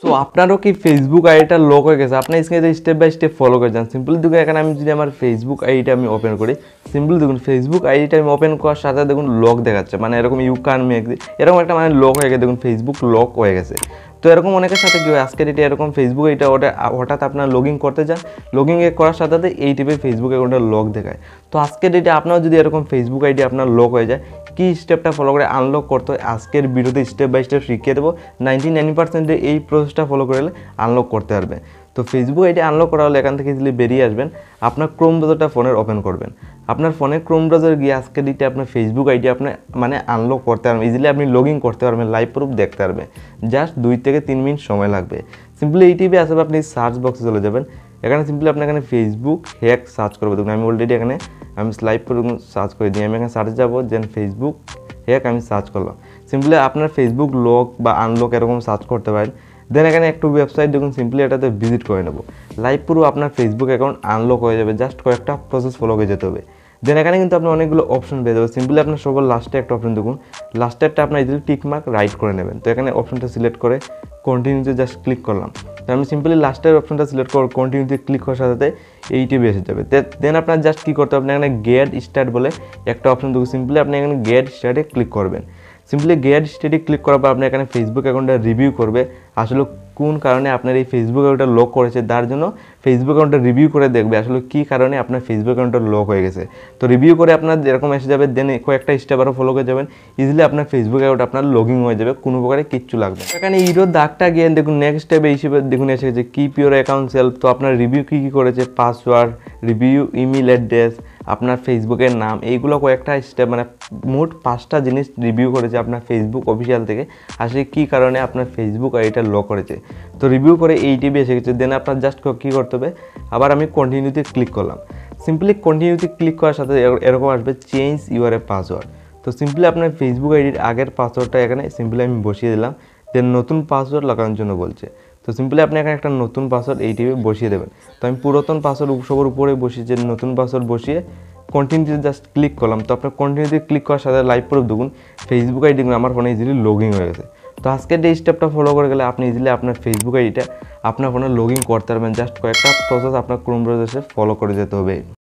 So আপনারও কি Facebook আইডিটা লক হয়ে গেছে? আপনার স্ক্রিনে স্টেপ বাই স্টেপ ফলো করে যান। সিম্পল দেখুন, এখানে আমি যদি আমার ফেসবুক আইডিটা আমি ওপেন করি, সিম্পল দেখুন ফেসবুক আইডিটা আমি ওপেন করার সাথে দেখুন লক দেখাচ্ছে, মানে এরকম ইউ ক্যান মেক এরকম একটা মানে লক হয়ে গেছে, দেখুন ফেসবুক লক হয়ে গেছে। তো এরকম অনেকের সাথে কি হয়, আজকের এটা এরকম ফেসবুক এটা হঠাৎ আপনার লগ ইন করতে যান, লগ ইন করার সাথে সাথে এই টাইপের ফেসবুক অ্যাকাউন্টে লক দেখায়। তো আজকের ডেটে আপনার যদি এরকম ফেসবুক আইডি আপনার লক হয়ে যায়, কী স্টেপটা ফলো করে আনলক করতে হয় আজকের ভিডিওতে স্টেপ বাই স্টেপ শিখিয়ে দেবো। 99% এই প্রসেসটা ফলো করলে আনলক করতে পারবে। তো ফেসবুক আইডি আনলক করা হলে এখান থেকে ইজিলি বেরিয়ে আসবেন, আপনার ক্রোম ব্রাউজারটা ফোনের ওপেন করবেন। আপনার ফোনে ক্রোম ব্রাউজার গিয়ে আজকের দিতে আপনার ফেসবুক আইডি আপনি মানে আনলক করতে পারবেন, ইজিলি আপনি লগ ইন করতে পারবেন, লাইভ প্রুফ দেখতে পারবেন। জাস্ট 2 থেকে 3 মিনিট সময় লাগবে। সিম্পলি এই টিপে আসবে, আপনি সার্চ বক্সে চলে যাবেন, এখানে সিম্পলি আপনি এখানে ফেসবুক হ্যাক সার্চ করবো। দেখুন আমি অলরেডি এখানে আমি লাইভ প্রুফ সার্চ করে দিই, আমি এখানে সার্চ যাবো, দেন ফেসবুক হ্যাক আমি সার্চ করলাম। সিম্পলি আপনার ফেসবুক লক বা আনলক এরকম সার্চ করতে পারেন। দেন এখানে একটু ওয়েবসাইট দেখুন, সিম্পলি এটাতে ভিজিট করে নেব। লাইভ পুরো আপনার ফেসবুক অ্যাকাউন্ট আনলক হয়ে যাবে, জাস্ট কয়েকটা প্রসেস ফলো করে যেতে হবে। দেন এখানে কিন্তু আপনি অনেকগুলো অপশন পেয়ে যাবেন। সিম্পলি আপনার সবার লাস্টে একটা অপশন দেখুন, লাস্টেরটা আপনার ইজিলি টিক মার্ক রাইট করে নেবেন। তো এখানে অপশনটা সিলেক্ট করে কন্টিনিউতে জাস্ট ক্লিক করলাম। তো আমি সিম্পলি লাস্টের অপশনটা সিলেক্ট করে কন্টিনিউতে ক্লিক করার সাথে এইটি এসে যাবে। দেন আপনার জাস্ট কী করতে হবে, আপনি এখানে গেট স্টার্ট বলে একটা অপশন দেখুন, সিম্পলি আপনি এখানে গেট স্টার্টে ক্লিক করবেন। সিম্পলি গেট স্টার্টে ক্লিক করার পর আপনি এখানে ফেসবুক অ্যাকাউন্টটা রিভিউ করবে, আসলে কোন কারণে আপনার এই ফেসবুক অ্যাকাউন্টটা লক করেছে, তার জন্য ফেসবুক অ্যাকাউন্টটা রিভিউ করে দেখবে আসলে কী কারণে আপনার ফেসবুক অ্যাকাউন্টটা লক হয়ে গেছে। তো রিভিউ করে আপনার এরকম এসে যাবে, দেন কয়েকটা স্টেপ আরও ফলো করে যাবেন, ইজিলি আপনার ফেসবুক অ্যাকাউন্ট আপনার লগইন হয়ে যাবে, কোনো প্রকারে কিচ্ছু লাগবে। এখানে ইরোর দাগটা গিয়ে দেখুন নেক্সট স্টেপে হিসেবে দেখুন এসে গেছে কিপ ইউর অ্যাকাউন্ট সেলফ। তো আপনার রিভিউ কী কী করেছে, পাসওয়ার্ড, রিভিউ, ইমেল অ্যাড্রেস, আপনার ফেসবুকের নাম, এইগুলো কয়েকটা স্টেপ মানে মোট 5টা জিনিস রিভিউ করেছে আপনার ফেসবুক অফিসিয়াল থেকে, আসলে কী কারণে আপনার ফেসবুক আইডিটা লক করেছে। তো রিভিউ করে এই টিভি এসে গেছে। দেন আপনার জাস্ট কী করতে হবে, আবার আমি কন্টিনিউতে ক্লিক করলাম। সিম্পলি কন্টিনিউতে ক্লিক করার সাথে এরকম আসবে চেঞ্জ ইউর এ পাসওয়ার্ড। তো সিম্পলি আপনার ফেসবুক আইডির আগের পাসওয়ার্ডটা এখানে সিম্পলি আমি বসিয়ে দিলাম, দেন নতুন পাসওয়ার্ড লাগানোর জন্য বলছে। তো সিম্পলি আপনি এখানে একটা নতুন পাসওয়ার্ড এই টিভি বসিয়ে দেবেন। তো আমি পুরাতন পাসওয়ার্ড সবার উপরে বসিয়ে যে নতুন পাসওয়ার্ড বসিয়ে কন্টিনিউতে জাস্ট ক্লিক করলাম। তো আপনার কন্টিনিউতে ক্লিক করার সাথে লাইভ প্রুফ দেখুন ফেসবুক আইডি আমার ফোনে ইজিলি লগ ইন হয়ে গেছে। তো আজকের এই স্টেপটা ফলো করে গেলে আপনি ইজিলি আপনার ফেসবুক আইডিটা আপনার ফোনে লগ ইন করতে পারবেন, জাস্ট কয়েকটা প্রসেস আপনার ক্রোম ব্রাউজারে ফলো করে যেতে হবে।